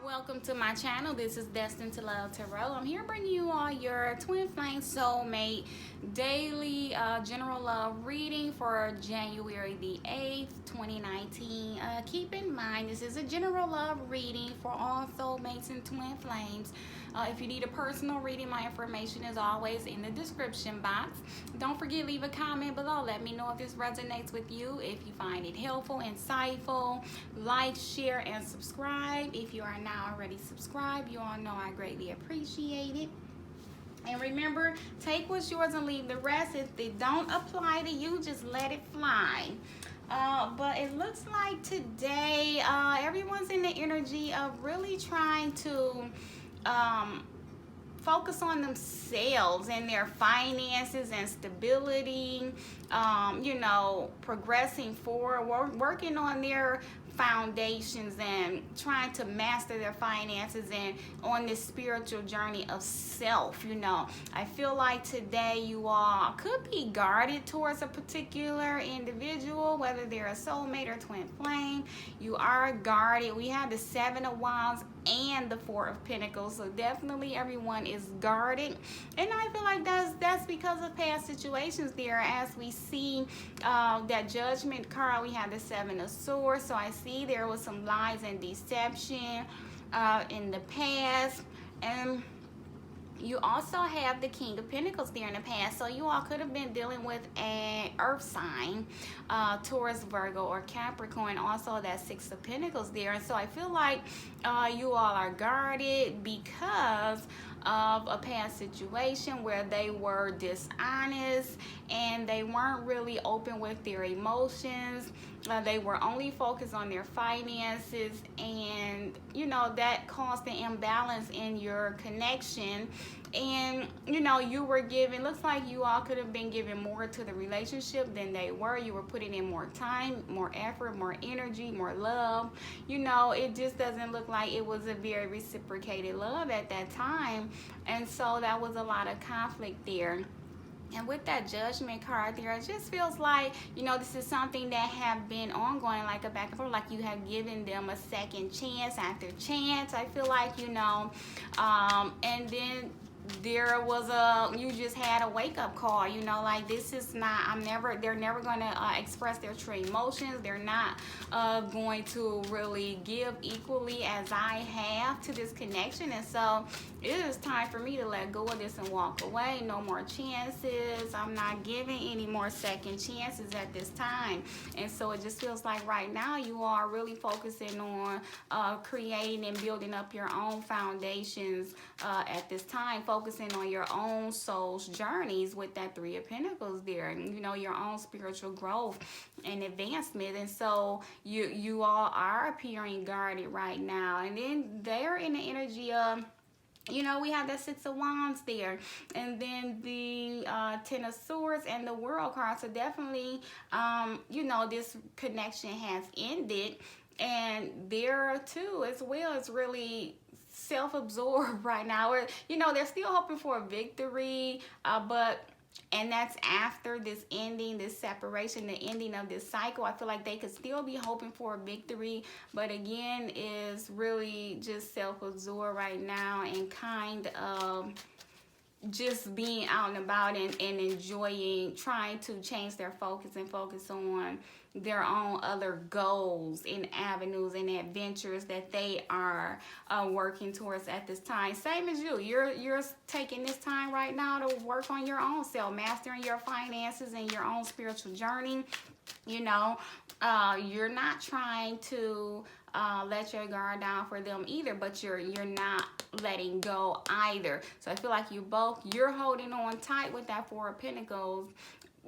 Welcome to my channel. This is Destined to Love Tarot. I'm here bringing you all your twin flame soulmate daily general love reading for January the 8th, 2019. Keep in mind, this is a general love reading for all soulmates and twin flames. If you need a personal reading, my information is always in the description box. Don't forget, leave a comment below. Let me know if this resonates with you, if you find it helpful, insightful. Like, share, and subscribe. If you are not already subscribed, you all know I greatly appreciate it. And remember, take what's yours and leave the rest. If they don't apply to you, just let it fly. But it looks like today everyone's in the energy of really trying to focus on themselves and their finances and stability, progressing forward, working on their foundations and trying to master their finances and on this spiritual journey of self. I feel like today you all could be guarded towards a particular individual, whether they're a soulmate or twin flame. You are guarded. We have the Seven of Wands and the Four of Pentacles, so definitely everyone is guarded, and I feel like that's because of past situations there. As we see that Judgment card, we have the Seven of Swords, so I see there was some lies and deception in the past, and you also have the King of Pentacles there in the past, so you all could have been dealing with an earth sign, Taurus, Virgo, or Capricorn. Also that Six of Pentacles there, and so I feel like you all are guarded because of a past situation where they were dishonest and they weren't really open with their emotions. They were only focused on their finances, and that caused an imbalance in your connection. And you were given, looks like you all could have been given more to the relationship than they were. You were putting in more time, more effort, more energy, more love. It just doesn't look like it was a very reciprocated love at that time, and so that was a lot of conflict there. And with that Judgment card there, it just feels like, this is something that have been ongoing, like a back and forth, like you have given them a second chance after chance. I feel like, and then there was you just had a wake-up call, like this is not, they're never going to express their true emotions. They're not going to really give equally as I have to this connection, and so it is time for me to let go of this and walk away. No more chances. I'm not giving any more second chances at this time. And so it just feels like right now you are really focusing on creating and building up your own foundations at this time, focusing on your own soul's journeys with that Three of Pentacles there, and your own spiritual growth and advancement. And so you all are appearing guarded right now, and then they're in the energy of, we have that Six of Wands there, and then the Ten of Swords and the World card. So definitely, this connection has ended, and there too as well, it's really self-absorbed right now. Or, they're still hoping for a victory, and that's after this ending, this separation, the ending of this cycle. I feel like they could still be hoping for a victory, but again, is really just self-absorbed right now and kind of just being out and about and enjoying, trying to change their focus and focus on their own other goals and avenues and adventures that they are working towards at this time. Same as you. You're taking this time right now to work on your own self, mastering your finances and your own spiritual journey. You're not trying to let your guard down for them either, but you're not letting go either. So I feel like you're holding on tight with that Four of Pentacles.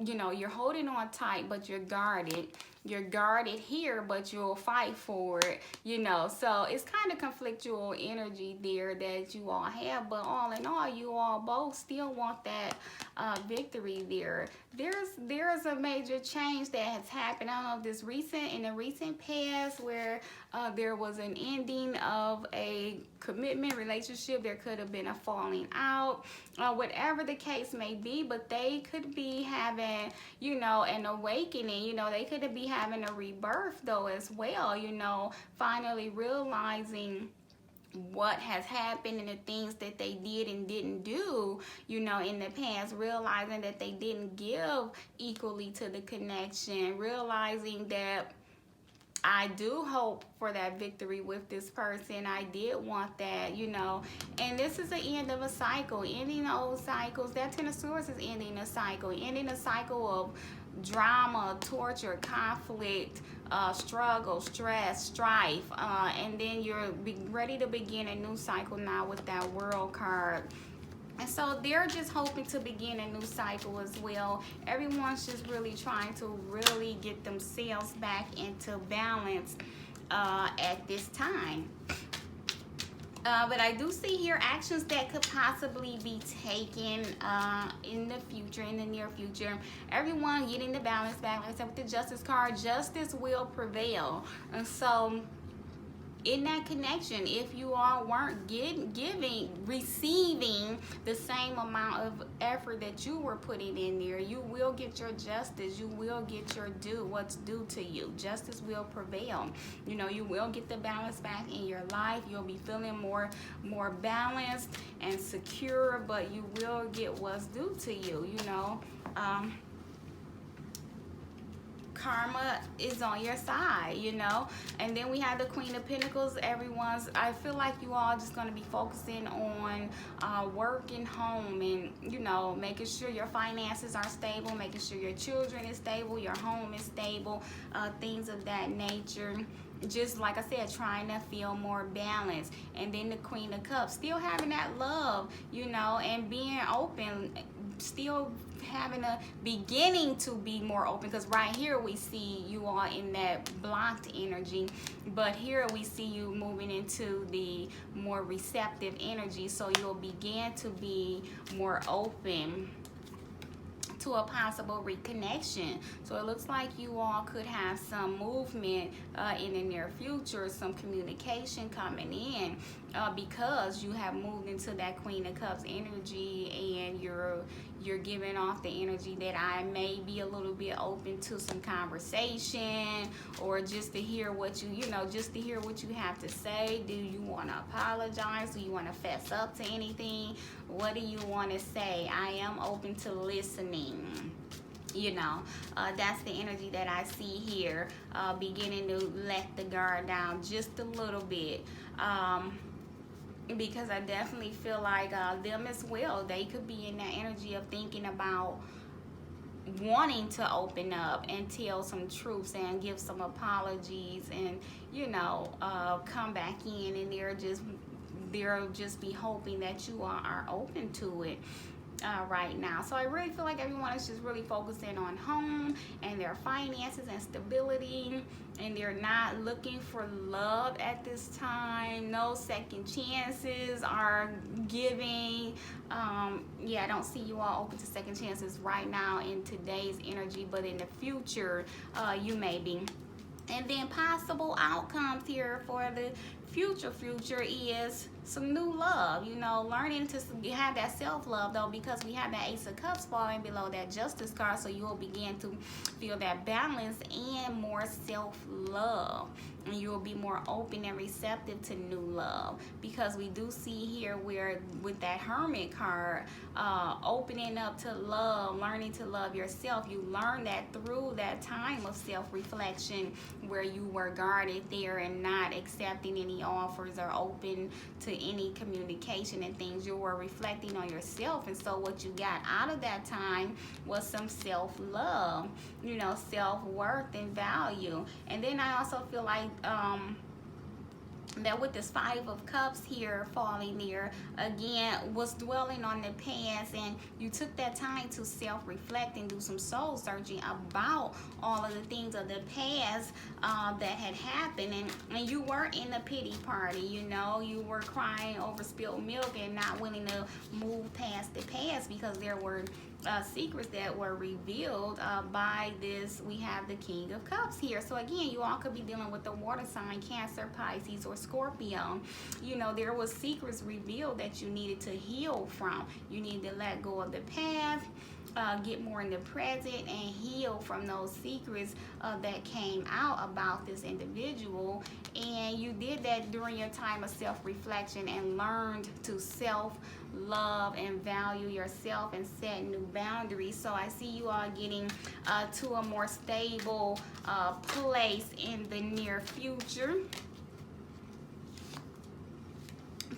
You're holding on tight, but you're guarded. You're guarded here, but you'll fight for it, So it's kind of conflictual energy there that you all have, but all in all, you all both still want that victory there. There's a major change that has happened. I don't know if in the recent past where there was an ending of a commitment relationship. There could have been a falling out, whatever the case may be, but they could be having, an awakening. They could be having a rebirth though as well, finally realizing what has happened and the things that they did and didn't do, you know, in the past, realizing that they didn't give equally to the connection, realizing that I do hope for that victory with this person. I did want that, you know. And this is the end of a cycle, ending old cycles. That Ten of Swords is ending a cycle, ending a cycle of drama, torture, conflict, struggle, stress, strife. And then you're ready to begin a new cycle now with that World card. And so they're just hoping to begin a new cycle as well. Everyone's just really trying to really get themselves back into balance at this time. But I do see here actions that could possibly be taken in the future, in the near future. Everyone getting the balance back. Like I said, with the Justice card, justice will prevail. And so in that connection, if you all weren't receiving the same amount of effort that you were putting in there, you will get your justice. You will get your due, what's due to you. Justice will prevail. You know, you will get the balance back in your life. You'll be feeling more balanced and secure, but you will get what's due to you, you know. Karma is on your side, you know. And then we have the Queen of Pentacles. I feel like you all just going to be focusing on work and home, and, you know, making sure your finances are stable, making sure your children is stable, your home is stable, things of that nature. Just like I said, trying to feel more balanced. And then the Queen of Cups, still having that love, you know, and being open, still having a beginning to be more open, because right here we see you all in that blocked energy, but here we see you moving into the more receptive energy, so you'll begin to be more open to a possible reconnection. So it looks like you all could have some movement in the near future, some communication coming in because you have moved into that Queen of Cups energy, and you're giving off the energy that I may be a little bit open to some conversation, or just to hear what just to hear what you have to say. Do you want to apologize? Do you want to fess up to anything? What do you want to say? I am open to listening. You know, that's the energy that I see here, beginning to let the guard down just a little bit. Because I definitely feel like them as well, they could be in that energy of thinking about wanting to open up and tell some truths and give some apologies, and, you know, come back in, and they'll just be hoping that you are open to it. Right now. So I really feel like everyone is just really focusing on home and their finances and stability, and they're not looking for love at this time. No second chances are giving. Yeah, I don't see you all open to second chances right now in today's energy, but in the future, you may be. And then possible outcomes here for the future is some new love, you know, learning to have that self-love, though, because we have that Ace of Cups falling below that Justice card, so you'll begin to feel that balance and more self-love, and you'll be more open and receptive to new love, because we do see here where with that Hermit card, opening up to love, learning to love yourself. You learn that through that time of self-reflection where you were guarded there and not accepting any offers or open to any communication and things. You were reflecting on yourself, and so what you got out of that time was some self-love, you know, self-worth and value. And then I also feel like that with this Five of Cups here falling there, again, was dwelling on the past, and you took that time to self-reflect and do some soul searching about all of the things of the past that had happened, and you were in a pity party, you know, you were crying over spilled milk and not willing to move past the past because there were secrets that were revealed by this. We have the King of Cups here. So again, you all could be dealing with the water sign, Cancer, Pisces, or Scorpio. You know, there was secrets revealed that you needed to heal from. You need to let go of the past. get more in the present and heal from those secrets that came out about this individual. And you did that during your time of self-reflection and learned to self-love and value yourself and set new boundaries. So I see you all getting to a more stable place in the near future.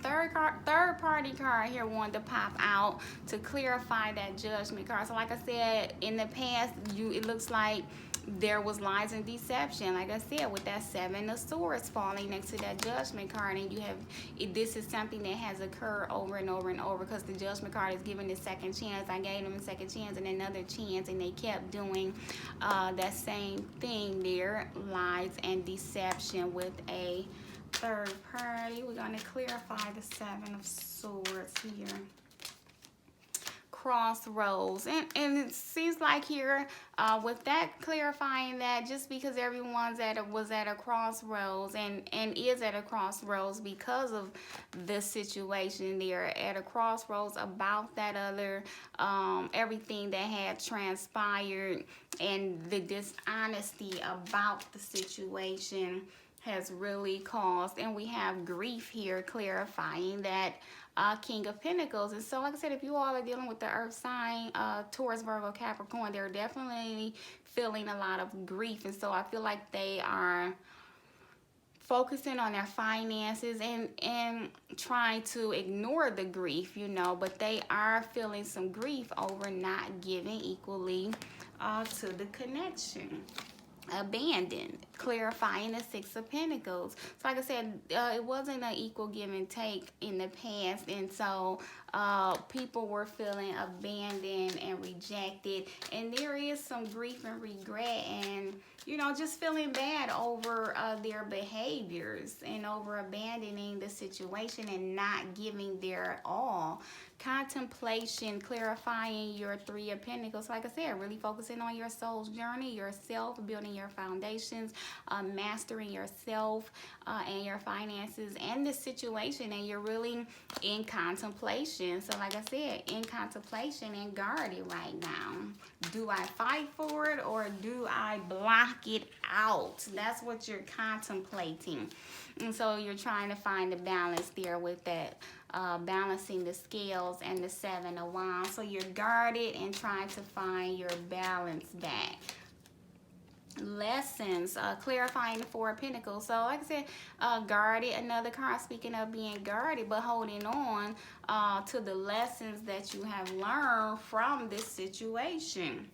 Third party card here wanted to pop out to clarify that Judgment card. So like I said, in the past, it looks like there was lies and deception, like I said, with that Seven of Swords falling next to that Judgment card. And you have, this is something that has occurred over and over and over, because the Judgment card is giving a second chance. I gave them a second chance and another chance, and they kept doing that same thing there, lies and deception with a third party. We're going to clarify the Seven of Swords here. Crossroads. And it seems like here, with that, clarifying that just because everyone's was at a crossroads and is at a crossroads because of the situation, they're at a crossroads about that other, everything that had transpired and the dishonesty about the situation has really caused. And we have grief here, clarifying that King of Pentacles. And so like I said, if you all are dealing with the earth sign, Taurus, Virgo, Capricorn, they're definitely feeling a lot of grief. And so I feel like they are focusing on their finances and trying to ignore the grief, you know, but they are feeling some grief over not giving equally to the connection. Abandoned, clarifying the Six of Pentacles. So like I said, it wasn't an equal give and take in the past, and so people were feeling abandoned and rejected, and there is some grief and regret, and you know, just feeling bad over their behaviors and over abandoning the situation and not giving their all. Contemplation, clarifying your Three of Pentacles. Like I said, really focusing on your soul's journey, yourself, building your foundations, mastering yourself and your finances and the situation, and you're really in contemplation. So like I said, in contemplation and guarded right now. Do I fight for it or do I block it out? That's what you're contemplating. And so you're trying to find a balance there with that, balancing the scales and the Seven of Wands. So you're guarded and trying to find your balance back. Lessons, clarifying the Four of Pentacles. So like I said, guarded, another card speaking of being guarded, but holding on to the lessons that you have learned from this situation.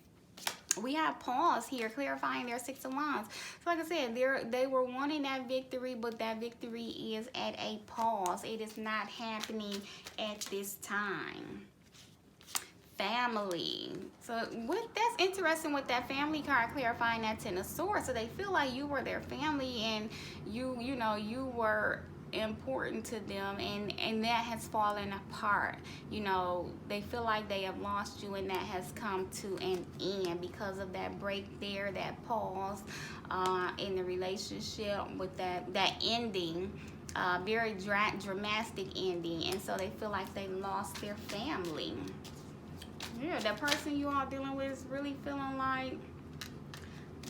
We have pause here, clarifying their Six of Wands. So like I said, they were wanting that victory, but that victory is at a pause. It is not happening at this time. Family. So that's interesting with that family card, clarifying that Ten of Swords. So they feel like you were their family, and you know, you were important to them, and that has fallen apart. You know, they feel like they have lost you, and that has come to an end because of that break there, that pause in the relationship, with that ending, very dramatic ending. And so they feel like they lost their family. Yeah, the person you are dealing with is really feeling like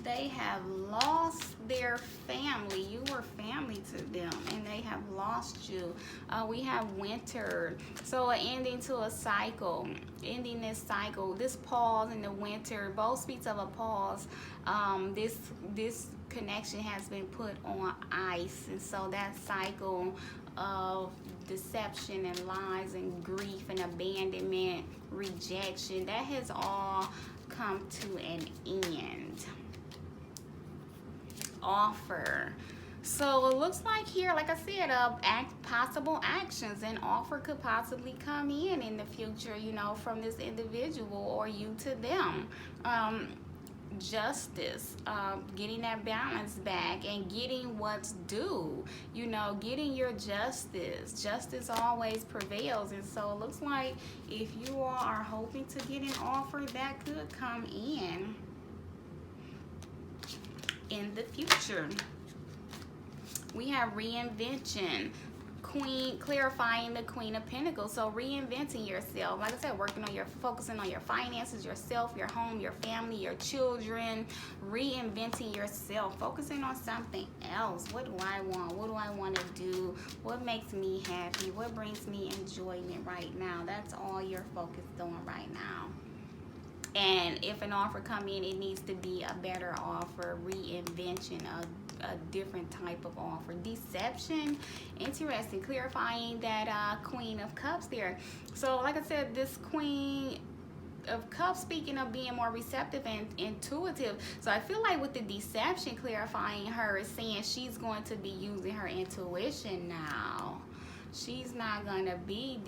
they have lost their family. You were family to them, and they have lost you. We have winter. So an ending to a cycle. Ending this cycle. This pause in the winter both speaks of a pause. This connection has been put on ice. And so that cycle of deception and lies and grief and abandonment, rejection, that has all come to an end. Offer. So it looks like here, like I said, possible actions, and offer could possibly come in the future, you know, from this individual or you to them. Justice, getting that balance back and getting what's due, you know, getting your justice. Justice always prevails. And so it looks like if you all are hoping to get an offer, that could come in the future. We have reinvention. Queen, clarifying the Queen of Pentacles. So reinventing yourself. Like I said, focusing on your finances, yourself, your home, your family, your children. Reinventing yourself. Focusing on something else. What do I want? What do I want to do? What makes me happy? What brings me enjoyment right now? That's all you're focused on right now. And if an offer come in, it needs to be a better offer, reinvention, a different type of offer. Deception, interesting, clarifying that Queen of Cups there. So like I said, this Queen of Cups, speaking of being more receptive and intuitive, so I feel like with the deception, clarifying her is saying she's going to be using her intuition now. She's not going to be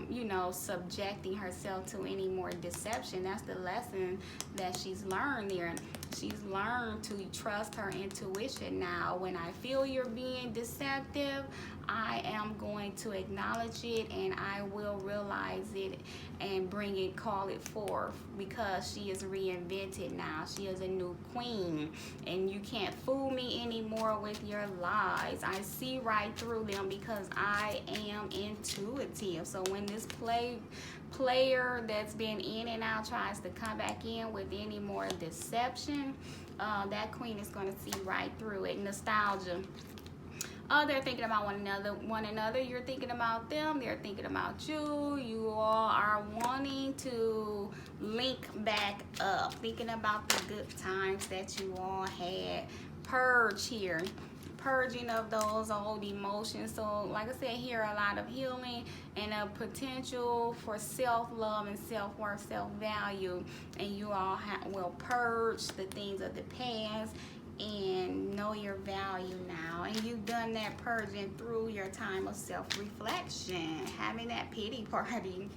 you know, subjecting herself to any more deception. That's the lesson that she's learned there. She's learned to trust her intuition now. When I feel you're being deceptive, I am going to acknowledge it, and I will realize it and call it forth, because she is reinvented now. She is a new queen, and you can't fool me anymore with your lies. I see right through them because I am intuitive. So when this player that's been in and out tries to come back in with any more deception, that queen is going to see right through it. Nostalgia. They're thinking about one another. You're thinking about them. They're thinking about you. You all are wanting to link back up, thinking about the good times that you all had. Purge here. Purging of those old emotions. So like I said here, a lot of healing and a potential for self-love and self-worth, self-value, and you all will purge the things of the past and know your value now. And you've done that purging through your time of self-reflection, having that pity party.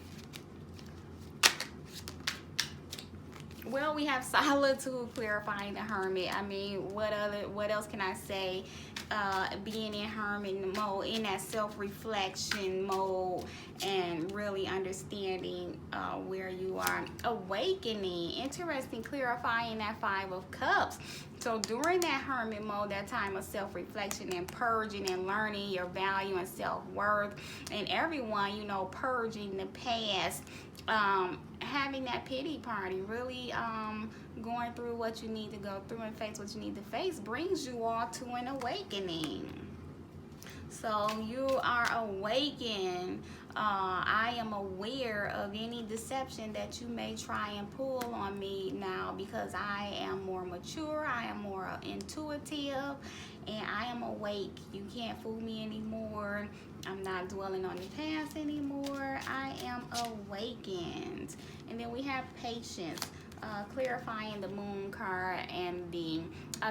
Well, we have solitude, clarifying the Hermit. I mean, what else can I say? Being in hermit mode, in that self-reflection mode, and really understanding where you are. Awakening, interesting, clarifying that Five of Cups. So during that hermit mode, that time of self-reflection and purging and learning your value and self-worth, and everyone, you know, purging the past, having that pity party, really going through what you need to go through and face what you need to face, brings you all to an awakening. So you are awakened. I am aware of any deception that you may try and pull on me now, because I am more mature, I am more intuitive, and I am awake. You can't fool me anymore. I'm not dwelling on the past anymore. I am awakened. And then we have patience. Clarifying the Moon card and the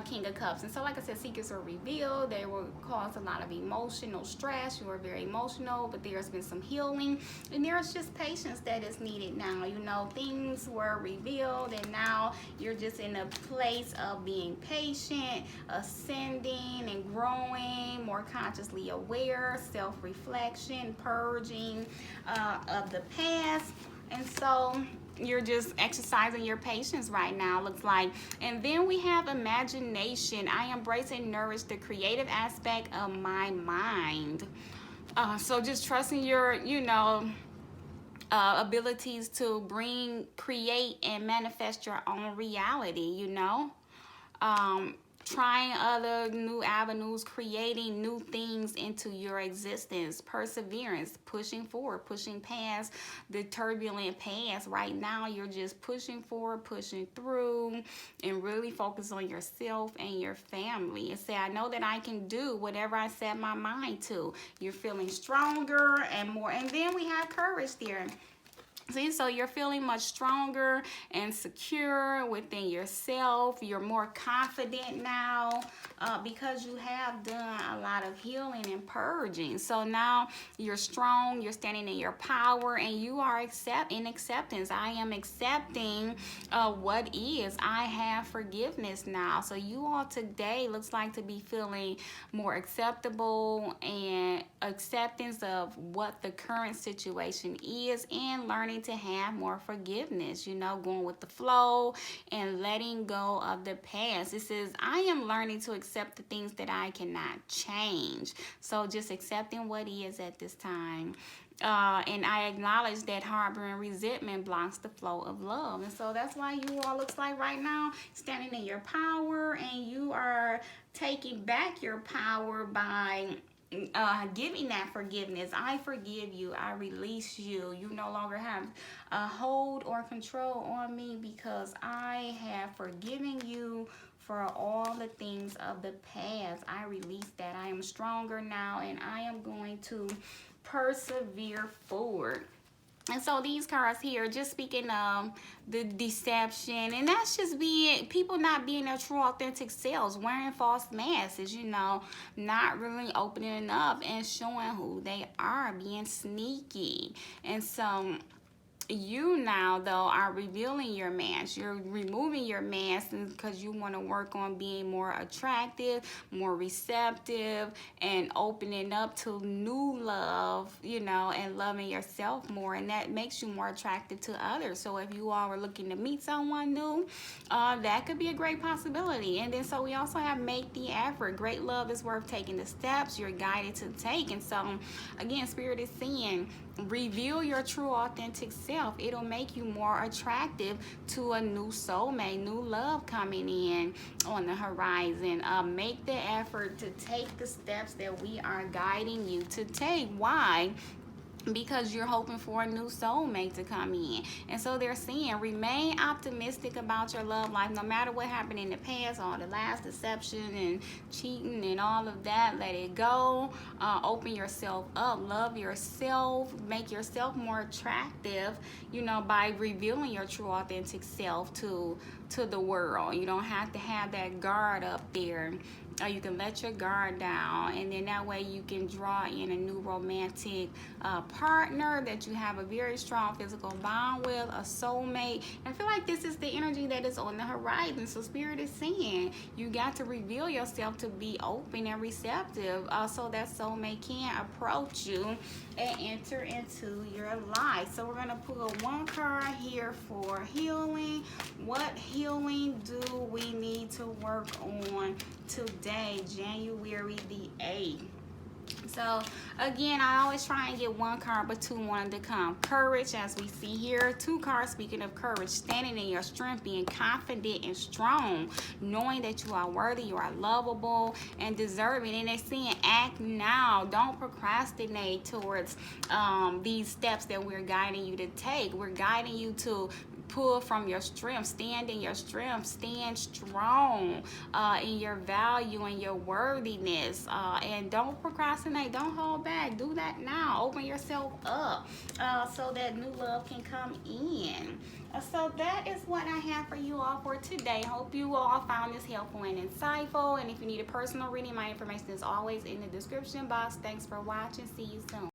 King of Cups. And so like I said, secrets are revealed. They will cause a lot of emotional stress. You are very emotional, but there's been some healing, and there's just patience that is needed now. You know, things were revealed, and now you're just in a place of being patient, ascending and growing, more consciously aware, self-reflection, purging of the past. And so you're just exercising your patience right now, looks like. And then we have imagination. I embrace and nourish the creative aspect of my mind. So just trusting your, you know, abilities to create and manifest your own reality, you know. Trying other new avenues, creating new things into your existence. Perseverance, pushing forward, pushing past the turbulent past. Right now, you're just pushing forward, pushing through, and really focus on yourself and your family. And say, I know that I can do whatever I set my mind to. You're feeling stronger and more. And then we have courage there. See, so you're feeling much stronger and secure within yourself. You're more confident now because you have done a lot of healing and purging. So now you're strong, you're standing in your power, and you are in acceptance. I am accepting what is. I have forgiveness now. So you all today looks like to be feeling more acceptable and acceptance of what the current situation is, and learning learning to have more forgiveness, you know, going with the flow and letting go of the past. It says, I am learning to accept the things that I cannot change. So just accepting what is at this time. And I acknowledge that harboring resentment blocks the flow of love. And so that's why you all looks like right now standing in your power, and you are taking back your power by giving that forgiveness. I forgive you. I release you. You no longer have a hold or control on me because I have forgiven you for all the things of the past. I release that. I am stronger now, and I am going to persevere forward. And so these cards here just speaking of the deception, and that's just being people not being their true authentic selves, wearing false masks, you know, not really opening up and showing who they are, being sneaky. And so you now though are revealing your mask. You're removing your mask because you want to work on being more attractive, more receptive, and opening up to new love, you know, and loving yourself more, and that makes you more attractive to others. So if you all are looking to meet someone new, that could be a great possibility. And then so we also have make the effort. Great love is worth taking the steps you're guided to take. And so again, Spirit is saying, reveal your true authentic self. It'll make you more attractive to a new soulmate, new love coming in on the horizon. Make the effort to take the steps that we are guiding you to take. Why? Because you're hoping for a new soulmate to come in. And so they're saying, remain optimistic about your love life. No matter what happened in the past, all the last deception and cheating and all of that, let it go. Open yourself up. Love yourself. Make yourself more attractive, you know, by revealing your true authentic self to the world. You don't have to have that guard up there. You can let your guard down, and then that way you can draw in a new romantic partner that you have a very strong physical bond with, a soulmate. And I feel like this is the energy that is on the horizon. So Spirit is saying you got to reveal yourself to be open and receptive, so that soulmate can approach you and enter into your life. So we're going to pull one card here for healing. What healing do we need to work on today, January the 8th? So again, I always try and get one card, but two wanted to come. Courage, as we see here. Two cards speaking of courage, standing in your strength, being confident and strong, knowing that you are worthy, you are lovable and deserving. And they're saying act now. Don't procrastinate towards these steps that we're guiding you to take. We're guiding you to pull from your strength. Stand in your strength. Stand strong in your value and your worthiness. And don't procrastinate. Don't hold back. Do that now. Open yourself up so that new love can come in. So that is what I have for you all for today. Hope you all found this helpful and insightful. And if you need a personal reading, my information is always in the description box. Thanks for watching. See you soon.